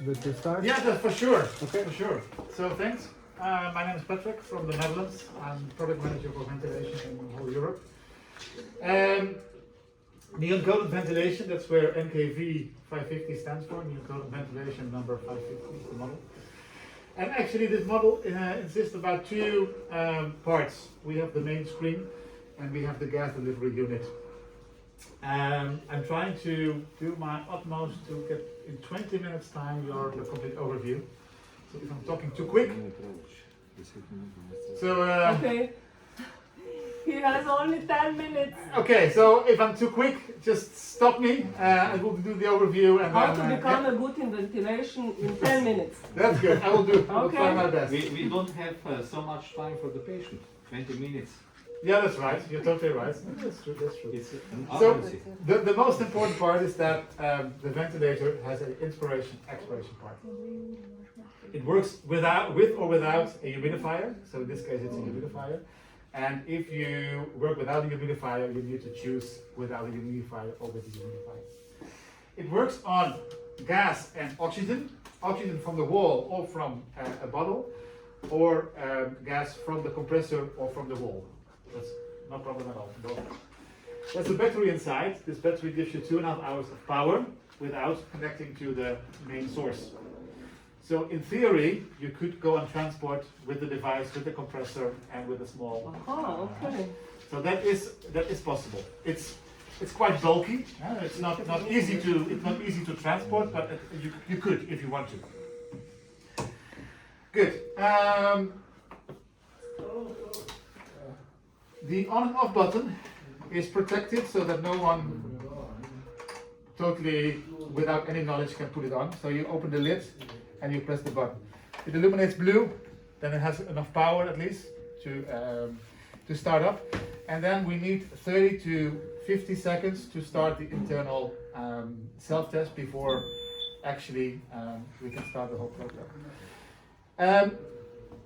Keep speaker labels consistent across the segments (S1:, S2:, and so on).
S1: Good to start?
S2: Yeah, that's for sure.
S1: Okay.
S2: For sure. So thanks. My name is Patrick from the Netherlands. I'm product manager for ventilation in whole Europe. Neon coated ventilation, that's where NKV 550 stands for. Neon coated ventilation number 550 is the model. And actually this model consists of about two parts. We have the main screen and we have the gas delivery unit. I'm trying to do my utmost to get in 20 minutes time your complete overview. So if I'm talking too quick. So
S3: Okay. He has only 10 minutes.
S2: okay, so if I'm too quick, just stop me. I will do the overview and
S3: How
S2: then,
S3: to become
S2: yeah,
S3: a good in ventilation in 10 minutes.
S2: that's good. I will do. I will
S3: Okay.
S2: try my best.
S1: We don't have so much time for the patient. 20 minutes.
S2: Yeah, that's right. You're totally right. That's true. That's true.
S1: It's an
S2: So
S1: emergency.
S2: the most important part is that the ventilator has an inspiration-expiration part. It works with or without a humidifier. So in this case, it's a humidifier. And if you work without a humidifier, you need to choose without a humidifier or with a humidifier. It works on gas and oxygen from the wall or from a bottle, or gas from the compressor or from the wall. That's no problem at all. Both. There's a battery inside. This battery gives you 2.5 hours of power without connecting to the main source. So in theory, you could go on transport with the device, with the compressor, and with a small.
S3: Oh, okay.
S2: So that is possible. It's quite bulky. It's not easy to transport, but you could if you want to. Good. The on and off button is protected so that no one totally without any knowledge can put it on. So you open the lid and you press the button. It illuminates blue, then it has enough power at least to start up. And then we need 30 to 50 seconds to start the internal self-test before actually we can start the whole program.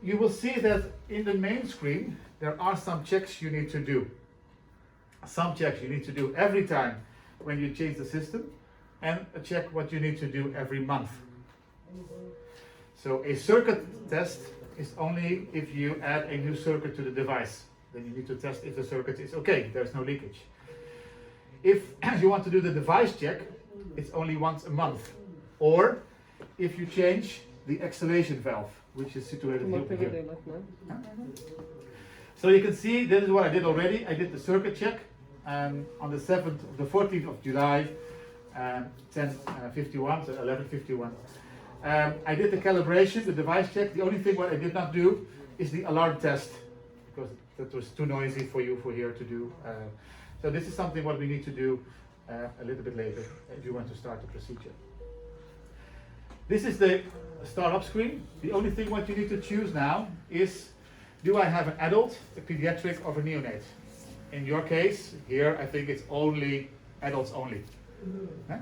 S2: You will see that in the main screen there are some checks you need to do. Some checks you need to do every time when you change the system, and a check what you need to do every month. So a circuit test is only if you add a new circuit to the device. Then you need to test if the circuit is okay, there's no leakage. If you want to do the device check, it's only once a month. Or if you change the exhalation valve, which is situated over here. So you can see this is what I did already. I did the circuit check on the 14th of July, 10:51, so 11:51. I did the calibration, the device check. The only thing what I did not do is the alarm test, because that was too noisy for you here to do. So this is something what we need to do a little bit later if you want to start the procedure. This is the startup screen. The only thing what you need to choose now is, do I have an adult, a pediatric, or a neonate? In your case, here I think it's only adults only. Huh?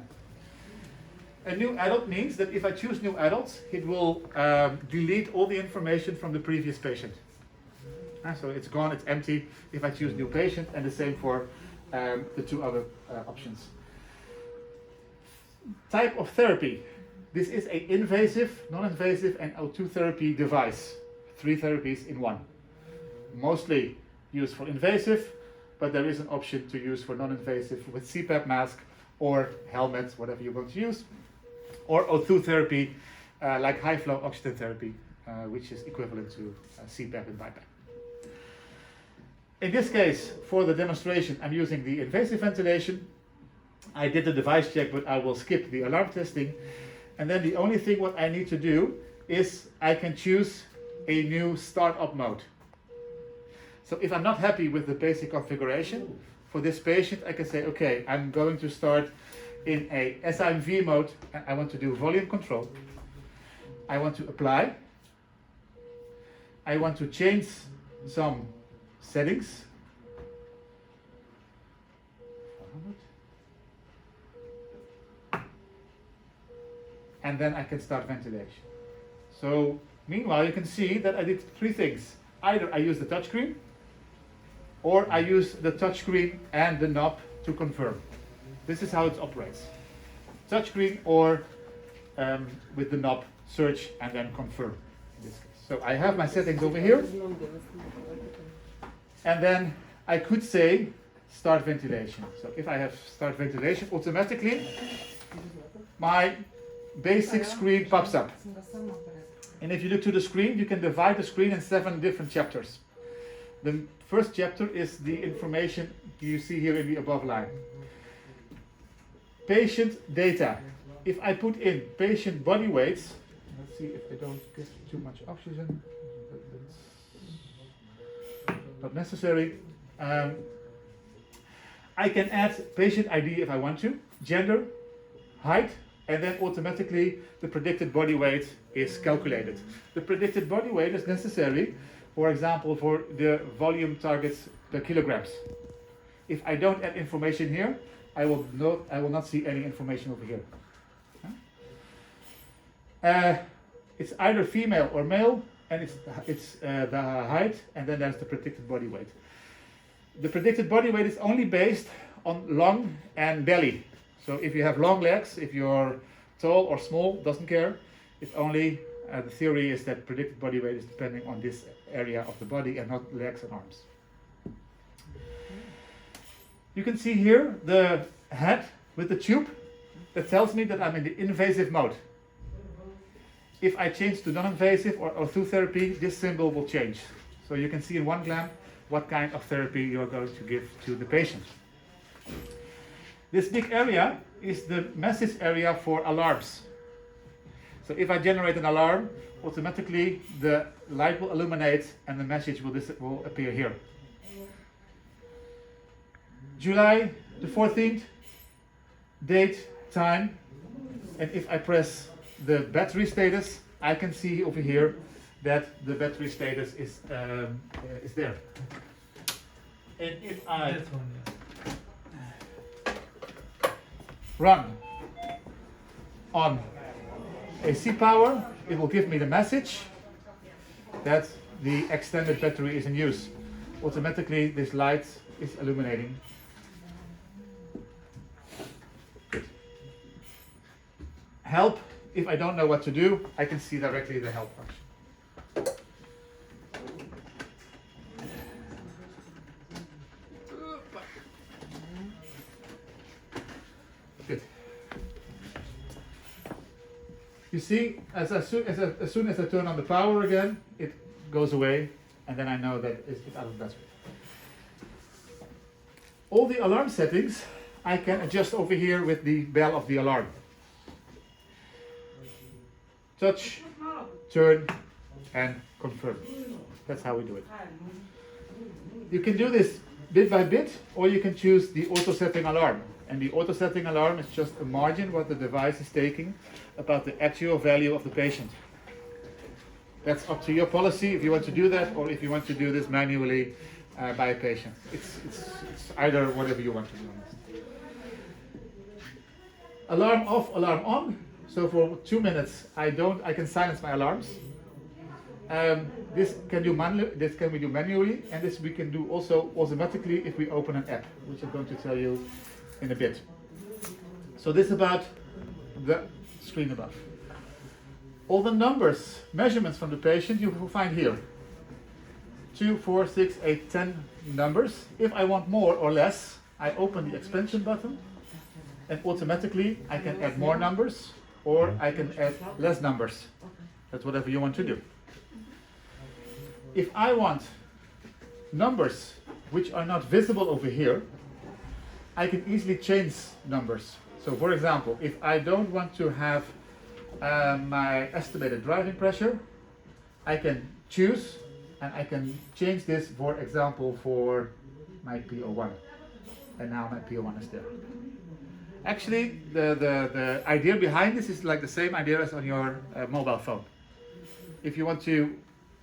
S2: A new adult means that if I choose new adults, it will delete all the information from the previous patient. So it's gone, it's empty if I choose new patient, and the same for the two other options. Type of therapy. This is an invasive, non-invasive, and O2 therapy device. 3 therapies in one. Mostly used for invasive, but there is an option to use for non-invasive with CPAP mask or helmet, whatever you're going to use. Or O2 therapy, like high flow oxygen therapy, which is equivalent to CPAP and BiPAP. In this case, for the demonstration, I'm using the invasive ventilation. I did the device check, but I will skip the alarm testing. And then the only thing what I need to do is I can choose a new startup mode. So if I'm not happy with the basic configuration for this patient, I can say, okay, I'm going to start in a SIMV mode. I want to do volume control. I want to apply. I want to change some settings. And then I can start ventilation. So meanwhile, you can see that I did 3 things. Either I use the touchscreen, or I use the touchscreen and the knob to confirm. This is how it operates. Touchscreen or with the knob search and then confirm. In this case. So I have my settings over here, and then I could say start ventilation. So if I have start ventilation, automatically my basic screen pops up. And if you look to the screen, you can divide the screen in 7 different chapters. The first chapter is the information you see here in the above line. Patient data. If I put in patient body weights, let's see if I don't get too much oxygen. That's not necessary. I can add patient ID if I want to, gender, height, and then automatically the predicted body weight is calculated. The predicted body weight is necessary, for example, for the volume targets per kilograms. If I don't add information here, I will not see any information over here. It's either female or male, and it's the height, and then there's the predicted body weight. The predicted body weight is only based on lung and belly. So if you have long legs, if you're tall or small, doesn't care. It's only, the theory is that predicted body weight is depending on this area of the body and not legs and arms. You can see here the head with the tube that tells me that I'm in the invasive mode. If I change to non-invasive or ortho therapy, this symbol will change. So you can see in one glance what kind of therapy you are going to give to the patient. This big area is the message area for alarms. So if I generate an alarm, automatically the light will illuminate and the message will appear here. July the 14th, date, time, and if I press the battery status, I can see over here that the battery status is there. And if I run on AC power, it will give me the message that the extended battery is in use. Automatically this light is illuminating. Good. Help. If I don't know what to do, I can see directly the help function. Good. You see, as soon as I turn on the power again, it goes away, and then I know that it's out of battery. All the alarm settings I can adjust over here with the bell of the alarm. Touch, turn, and confirm. That's how we do it. You can do this bit by bit, or you can choose the auto setting alarm. And the auto setting alarm is just a margin what the device is taking about the actual value of the patient. That's up to your policy if you want to do that, or if you want to do this manually by a patient. It's either whatever you want to do. Alarm off, alarm on. So for 2 minutes, I can silence my alarms. This can we do manually, and this we can do also automatically if we open an app, which I'm going to tell you in a bit. So this is about the screen above. All the numbers, measurements from the patient you will find here. 2, 4, 6, 8, 10 numbers. If I want more or less, I open the expansion button, and automatically I can add more numbers, or I can add less numbers. That's whatever you want to do. If I want numbers which are not visible over here, I can easily change numbers. So for example, if I don't want to have my estimated driving pressure, I can choose and I can change this, for example, for my PO1. And now my PO1 is there. Actually, the idea behind this is like the same idea as on your mobile phone. If you want to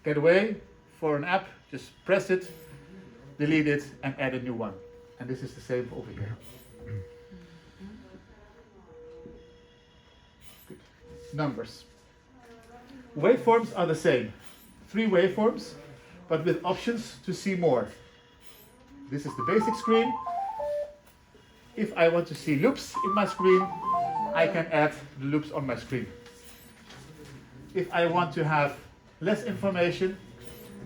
S2: get away for an app, just press it, delete it, and add a new one. And this is the same over here. Good. Numbers. Waveforms are the same. 3 waveforms, but with options to see more. This is the basic screen. If I want to see loops in my screen, I can add the loops on my screen. If I want to have less information,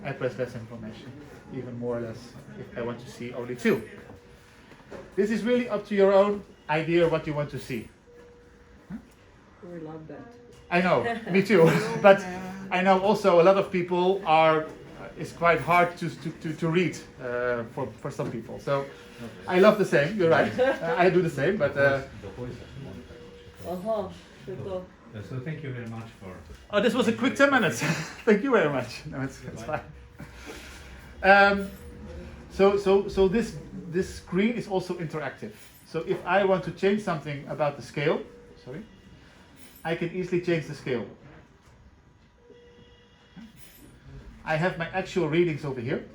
S2: I press less information, even more or less if I want to see only 2. This is really up to your own idea what you want to see.
S3: We love that.
S2: I know, me too. But I know also a lot of people are, it's quite hard to read for some people. So I love the same, you're right. I do the same, but...
S1: The voice.
S3: Aha, to je to.
S1: So thank you very much for...
S2: Oh, this was a quick 10 minutes. Thank you very much. No, it's fine. So this screen is also interactive. So if I want to change something about the scale, sorry, I can easily change the scale. I have my actual readings over here.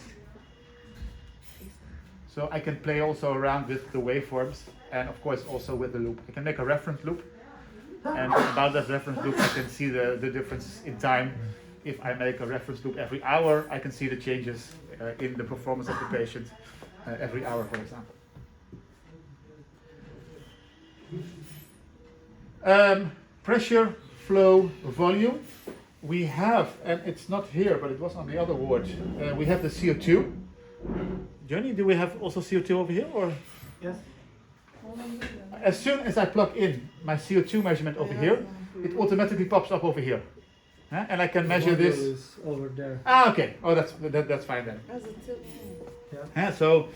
S2: So I can play also around with the waveforms and of course also with the loop. I can make a reference loop. And about that reference loop, I can see the difference in time. If I make a reference loop every hour, I can see the changes in the performance of the patient every hour, for example. Pressure, flow, volume. We have, and it's not here, but it was on the other ward. We have the CO2. Johnny, do we have also CO2 over here, or?
S1: Yes.
S2: As soon as I plug in my CO2 measurement over here, it automatically pops up over here. And I can measure this.
S4: Is over there.
S2: Ah, okay. Oh, that's fine then. So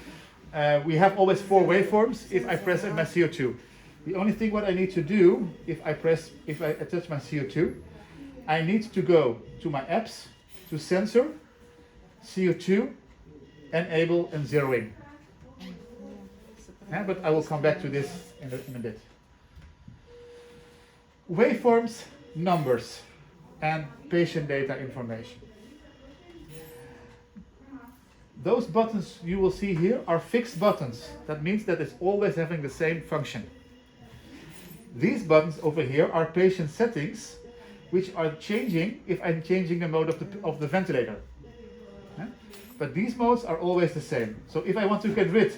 S2: we have always 4 waveforms if I press in my CO2. The only thing what I need to do if I touch my CO2, I need to go to my apps, to sensor, CO2, enable and zeroing. But I will come back to this in a bit. Waveforms, numbers, and patient data information. Those buttons you will see here are fixed buttons. That means that it's always having the same function. These buttons over here are patient settings, which are changing if I'm changing the mode of the ventilator. But these modes are always the same. So if I want to get rid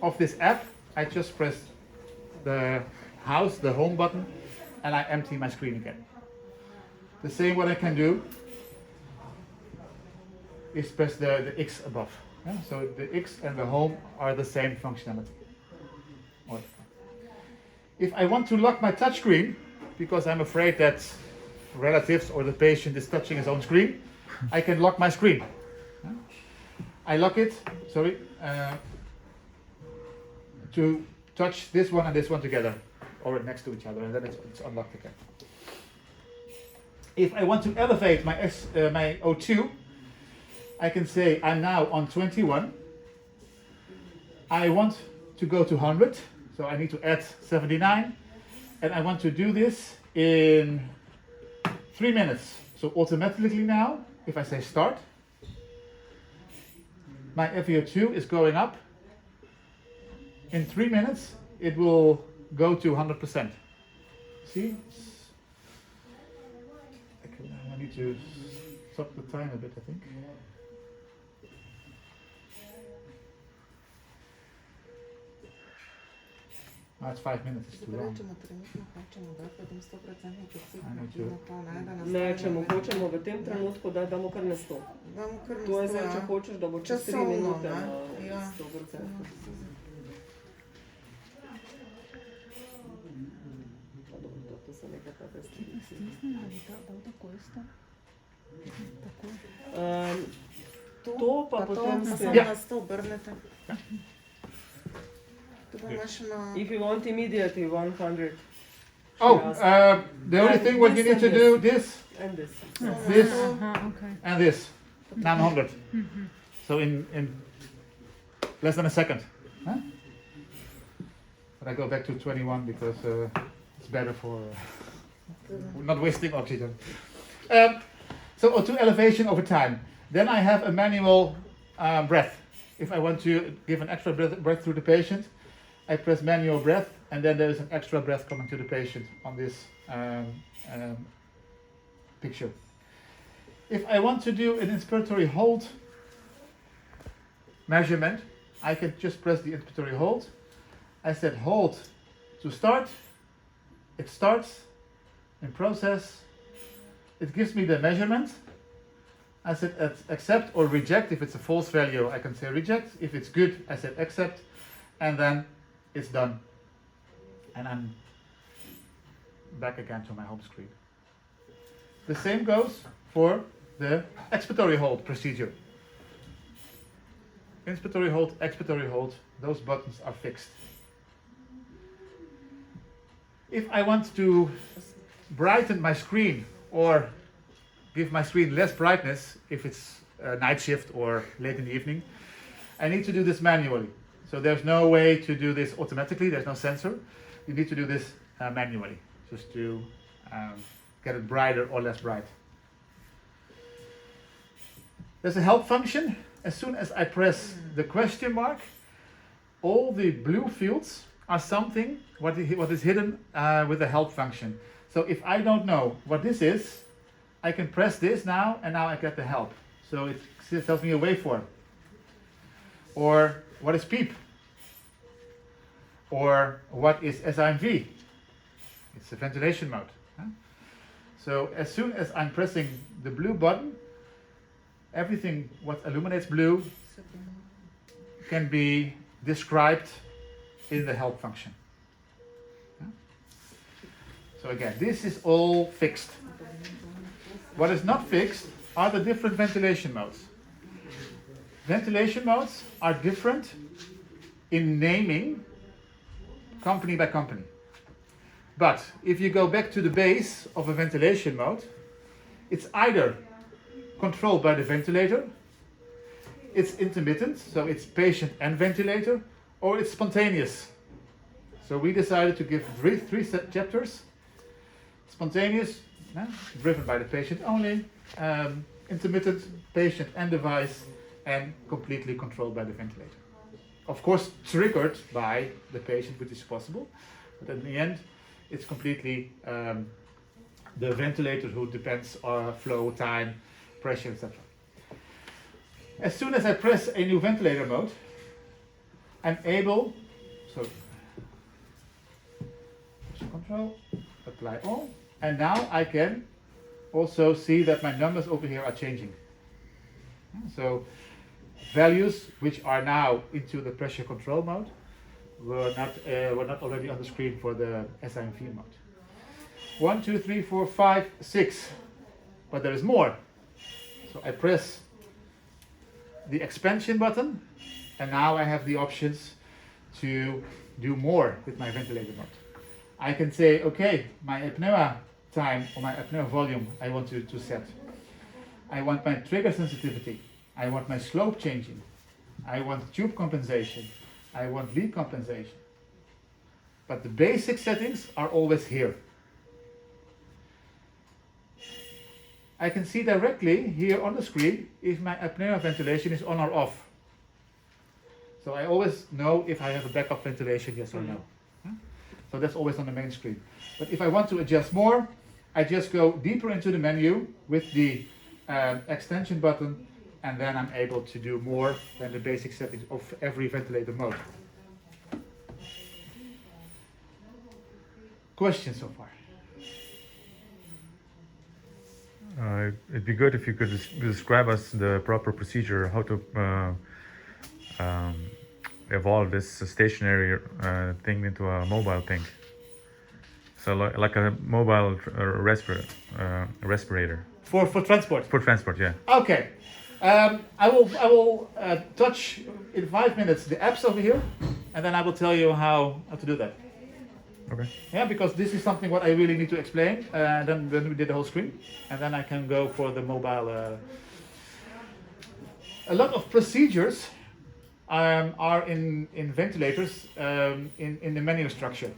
S2: of this app, I just press the home button, and I empty my screen again. The same what I can do is press the X above. So the X and the home are the same functionality. If I want to lock my touchscreen, because I'm afraid that relatives or the patient is touching his own screen, I can lock my screen. I lock it, to touch this one and this one together, or next to each other, and then it's unlocked again. If I want to elevate my my O2, I can say I'm now on 21. I want to go to 100, so I need to add 79, and I want to do this in 3 minutes. So automatically now, if I say start, my FiO2 is going up. In 3 minutes, it will go to 100%. See? I need to stop the time a bit, I think. Oh, it's 5 minutes, it's too long.
S3: Ne, če mu hočemo v tem trenutku, da damo kar na 100. To je zdaj, če hočeš, da bo čez 3 minute na 100%. To so neka taka to pa potem se...
S5: na 100 obrnete.
S3: If you want immediately 100.
S2: The only thing what you need to do this,
S3: And this.
S2: this, and this. 900. So in less than a second. Huh? But I go back to 21 because it's better for not wasting oxygen. So O2 elevation over time. Then I have a manual breath. If I want to give an extra breath to the patient, I press manual breath, and then there is an extra breath coming to the patient on this picture. If I want to do an inspiratory hold measurement, I can just press the inspiratory hold. I said hold to start. It starts in process. it gives me the measurement. I said accept or reject. If it's a false value, I can say reject. If it's good, I said accept, and then it's done. And I'm back again to my home screen. The same goes for the expiratory hold procedure. Inspiratory hold, expiratory hold, those buttons are fixed. If I want to brighten my screen or give my screen less brightness, if it's a night shift or late in the evening, I need to do this manually. So there's no way to do this automatically, there's no sensor. You need to do this manually, just to get it brighter or less bright. There's a help function. As soon as I press the question mark, all the blue fields are something what is hidden with the help function. So if I don't know what this is, I can press this now, and now I get the help. So it tells me a waveform. Or what is PEEP? Or what is SIMV? It's a ventilation mode. Huh? So as soon as I'm pressing the blue button, everything what illuminates blue can be described in the help function. Yeah? So again, this is all fixed. What is not fixed are the different ventilation modes. Ventilation modes are different in naming company by company. But if you go back to the base of a ventilation mode, it's either controlled by the ventilator, it's intermittent, so it's patient and ventilator, or it's spontaneous. So we decided to give three chapters. Spontaneous, driven by the patient only, intermittent, patient and device, and completely controlled by the ventilator. Of course, triggered by the patient, which is possible, but in the end, it's completely the ventilator who depends on flow, time, pressure, etc. As soon as I press a new ventilator mode, I'm able, so control, apply all, and now I can also see that my numbers over here are changing. So values which are now into the pressure control mode were not already on the screen for the SIMV mode. 1, 2, 3, 4, 5, 6, but there is more. So I press the expansion button, and now I have the options to do more with my ventilator mode. I can say, okay, my apnea time or my apnea volume I want to set. I want my trigger sensitivity. I want my slope changing. I want tube compensation. I want lead compensation. But the basic settings are always here. I can see directly here on the screen if my apnea ventilation is on or off. So I always know if I have a backup ventilation, yes or no. So that's always on the main screen. But if I want to adjust more, I just go deeper into the menu with the extension button, and then I'm able to do more than the basic settings of every ventilator mode. Questions so far?
S4: It'd be good if you could describe us the proper procedure, how to evolve this stationary thing into a mobile thing. So like a mobile respirator.
S2: For transport?
S4: For transport, yeah.
S2: Okay. I will touch in 5 minutes the apps over here, and then I will tell you how to do that.
S4: Okay.
S2: Yeah, because this is something what I really need to explain. Then we did the whole screen, and then I can go for the mobile. A lot of procedures are in ventilators in the menu structure.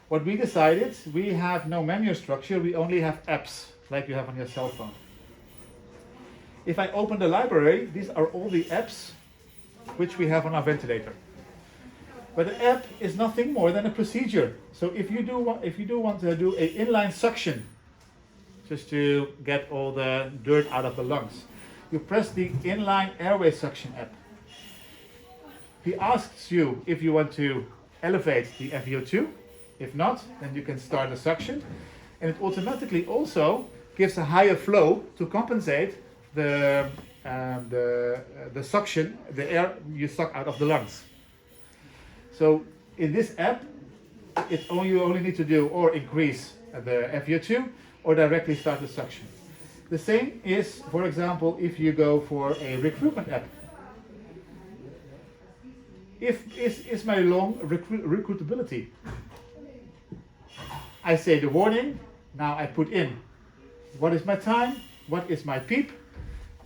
S2: What we decided, we have no menu structure, we only have apps like you have on your cell phone. If I open the library, these are all the apps which we have on our ventilator. But an app is nothing more than a procedure. So if you do want to do an inline suction, just to get all the dirt out of the lungs, you press the inline airway suction app. He asks you if you want to elevate the FiO2. If not, then you can start a suction, and it automatically also gives a higher flow to compensate the suction, the air you suck out of the lungs. So in this app, you only need to do or increase the FiO2 or directly start the suction. The same is, for example, if you go for a recruitment app. Is my lung recruitability? I say the warning, now I put in what is my time, what is my PEEP,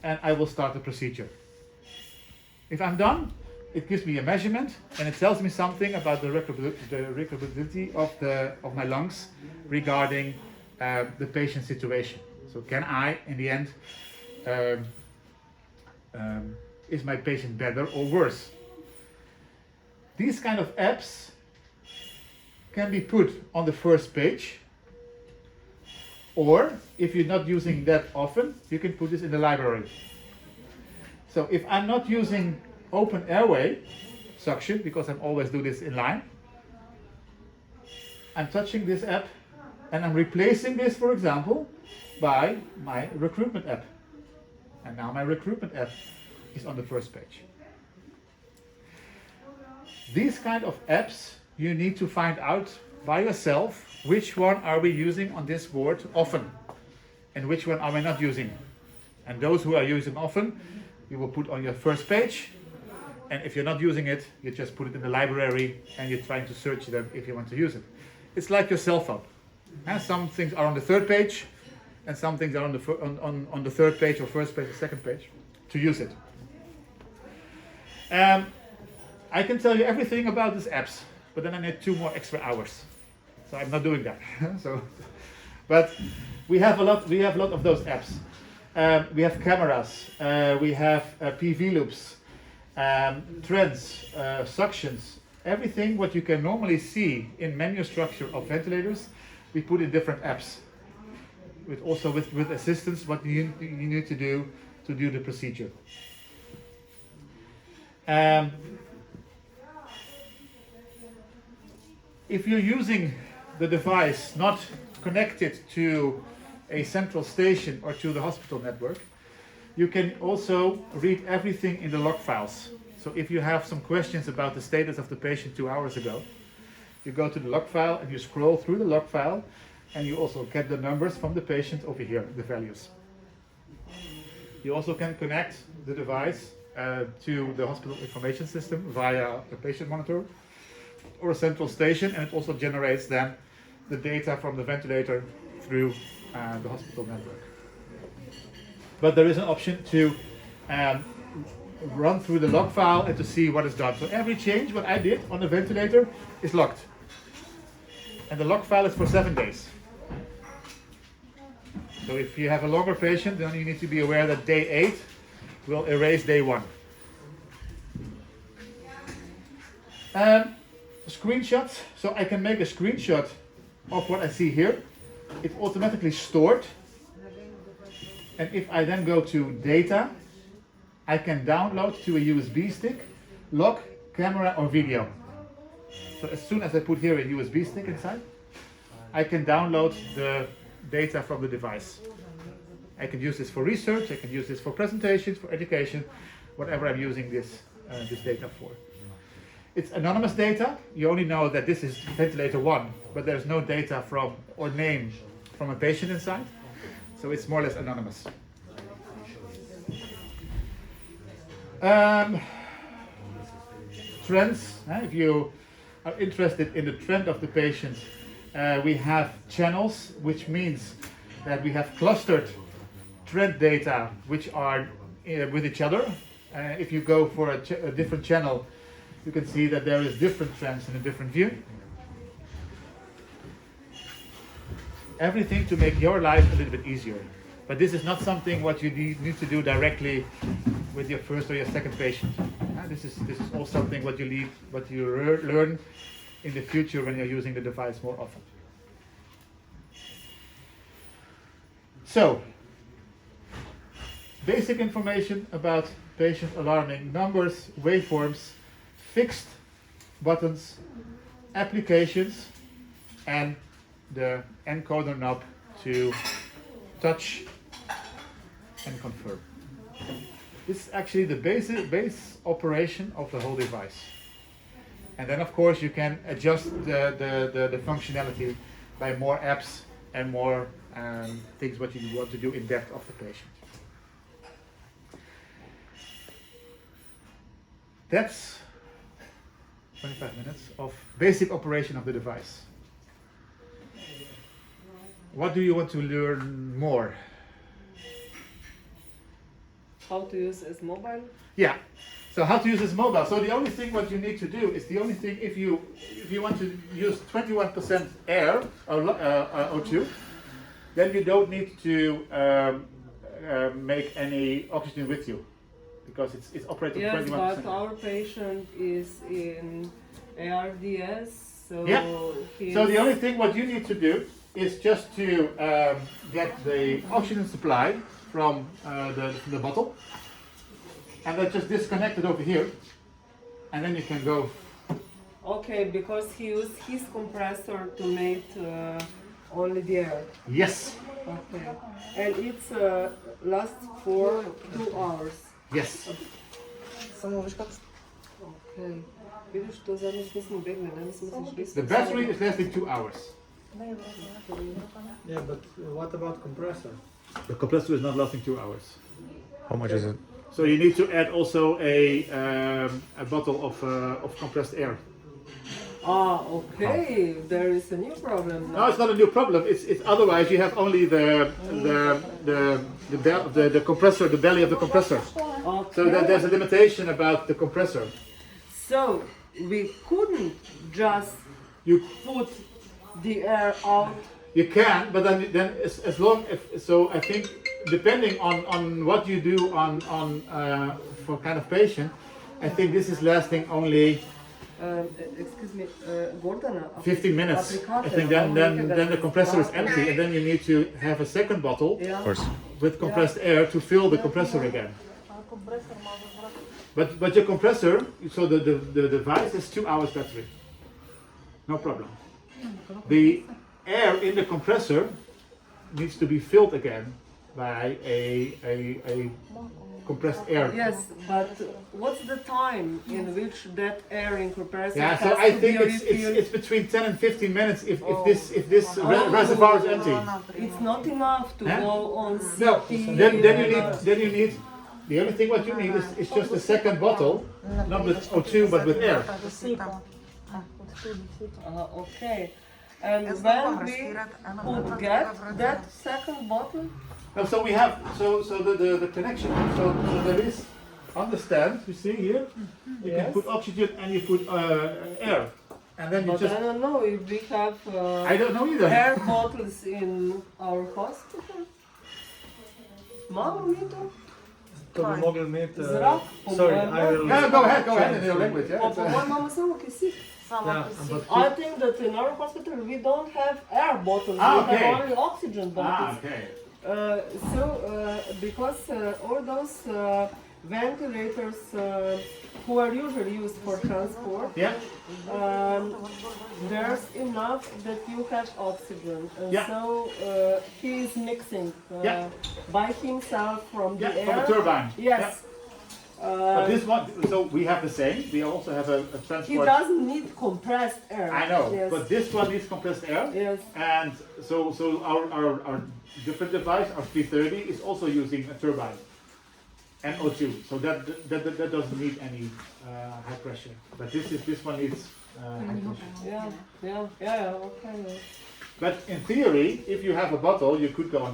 S2: and I will start the procedure. If I'm done, it gives me a measurement and it tells me something about the recruitability of my lungs regarding the patient situation. So can I, in the end, is my patient better or worse? These kind of apps can be put on the first page, or if you're not using that often, you can put this in the library. So if I'm not using open airway suction, because I always do this in line, I'm touching this app and I'm replacing this, for example, by my recruitment app. And now my recruitment app is on the first page. These kind of apps, you need to find out by yourself which one are we using on this board often and which one are we not using. And those who are using often, you will put on your first page. And if you're not using it, you just put it in the library and you're trying to search them if you want to use it. It's like your cell phone. And some things are on the third page and some things are on the third page or first page or second page to use it. I can tell you everything about these apps, but then I need 2 more extra hours. So I'm not doing that. But we have a lot of those apps. We have cameras, we have PV loops, trends, suctions, everything what you can normally see in menu structure of ventilators, we put in different apps. With assistance, what you need to do the procedure. If you're using the device not connected to a central station or to the hospital network, you can also read everything in the log files. So if you have some questions about the status of the patient 2 hours ago, you go to the log file and you scroll through the log file and you also get the numbers from the patient over here, the values. You also can connect the device to the hospital information system via a patient monitor or a central station, and it also generates then the data from the ventilator through the hospital network. But there is an option to run through the log file and to see what is done. So every change what I did on the ventilator is logged. And the log file is for 7 days. So if you have a longer patient, then you need to be aware that day 8 will erase day 1. Screenshots. So I can make a screenshot of what I see here. It's automatically stored. And if I then go to data, I can download to a USB stick, log, camera or video. So as soon as I put here a USB stick inside, I can download the data from the device. I can use this for research, I can use this for presentations, for education, whatever I'm using this data for. It's anonymous data. You only know that this is ventilator 1, but there's no data from or name from a patient inside. So it's more or less anonymous. Trends. If you are interested in the trend of the patient, we have channels, which means that we have clustered trend data which are with each other. If you go for a different channel, you can see that there is different trends in a different view. Everything to make your life a little bit easier. But this is not something what you need to do directly with your first or your second patient. This is all something what you learn in the future when you're using the device more often. So, basic information about patient alarming: numbers, waveforms, fixed buttons, applications, and the encoder knob to touch, and confirm. This is actually the base operation of the whole device. And then of course you can adjust the functionality by more apps and more things what you want to do in depth of the patient. That's 25 minutes of basic operation of the device. What do you want to learn more?
S3: How to use as mobile?
S2: Yeah. So how to use this mobile? So the only thing what you need to do is if you want to use 21% air or O2, then you don't need to make any oxygen with you because it's operated
S3: Yes,
S2: 21%.
S3: but our patient is in ARDS, so
S2: Yeah.
S3: he's...
S2: So the only thing what you need to do is just to get the oxygen supply from the bottle, and then just disconnect it over here, and then you can go.
S3: Okay, because he used his compressor to make only the air.
S2: Yes.
S3: Okay, and it's lasts for 2 hours.
S2: Yes.
S3: Okay. Vidiš, to zadnjič nismo begli, ne? Mislim, da smo šli
S2: The battery is lasting 2 hours.
S5: Yeah, but what about compressor?
S2: The compressor is not lasting 2 hours.
S4: How much is it?
S2: So you need to add also a bottle of compressed air.
S3: Ah, okay. There is a new problem now.
S2: No, it's not a new problem. It's otherwise you have only the compressor, the belly of the compressor.
S3: Okay.
S2: So that there's a limitation about the compressor.
S3: So we couldn't just
S2: You
S3: put the air out.
S2: you can, but then as long so I think depending on what you do on for kind of patient, I think this is lasting only
S3: Excuse me, Gordana.
S2: 15 minutes. I think then the compressor is empty, and then you need to have a second bottle
S3: Yeah.
S4: Of course.
S2: with compressed air to fill the compressor again. But your compressor, so the device is 2 hours battery. No problem. The air in the compressor needs to be filled again by a compressed air.
S3: Yes, but what's the time in which that air in compressor
S2: Yeah,
S3: has
S2: so I
S3: to
S2: think
S3: be
S2: it's
S3: refilled?
S2: between 10 and 15 minutes if this reservoir is empty.
S3: It's not enough to
S2: Huh?
S3: go on
S2: No,
S3: CT.
S2: then you need the only thing what you need is just a second bottle, not with O2 but with air.
S3: Okay. And when we would get that second bottle?
S2: No, so we have the connection. So there is on the stand. You see here, you can
S3: Yes.
S2: put oxygen and you put air, and then you
S3: But
S2: just.
S3: I don't know if we have
S2: I don't know either.
S3: air bottles in our hospital. Malo mi to?
S5: To bi mogli imeti...
S3: Zrak,
S5: Sorry,
S3: pomembno.
S5: I will...
S2: No, go ahead in your language. Yeah.
S3: Po
S2: It's,
S3: mojem imamo samo kisik.
S5: Yeah, but
S3: I think that in our hospital we don't have air bottles,
S2: Ah,
S3: we
S2: okay.
S3: have only oxygen bottles.
S2: okay.
S3: Because all those ventilators who are usually used for transport,
S2: Yeah.
S3: there's enough that you have oxygen. And
S2: Yeah.
S3: so he is mixing
S2: Yeah.
S3: by himself from the
S2: Yeah,
S3: air.
S2: from the turbine.
S3: Yes.
S2: But this one, so we have the same. We also have a
S3: He
S2: transport.
S3: doesn't need compressed air.
S2: I know,
S3: Yes.
S2: but this one needs compressed air.
S3: Yes.
S2: And so our different device, our 330, is also using a turbine and O2. So that doesn't need any high pressure. But this one needs high pressure.
S3: Yeah, okay.
S2: But in theory, if you have a bottle, you could go on.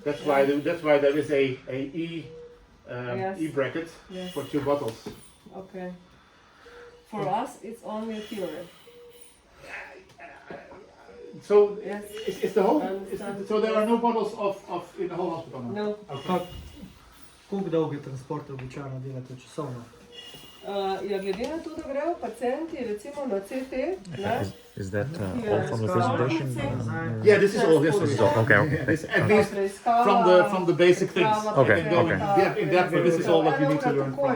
S2: That's why there is a
S3: Yes.
S2: E bracket
S3: Yes.
S2: for 2 bottles.
S3: Okay. For us, it's only a theory.
S2: So
S3: Yes.
S2: it's the whole.
S3: Understand.
S2: So there are no bottles of in the whole hospital. now?
S3: No.
S2: Okay.
S5: koliko dolge transporte običajno delate časovno?
S3: Ja, glede na to, da grejo pacijenti recimo na CT, ne?
S4: Is that
S3: Yeah.
S4: all from the presentation?
S2: Yeah, this is all. Yes,
S3: This is
S4: all. Okay, okay.
S2: Yeah, this, at least
S3: Preiskava,
S2: from the basic things.
S3: preiskava
S4: Okay,
S3: pacijenta,
S4: okay.
S2: In depth, this is all what you need to learn from.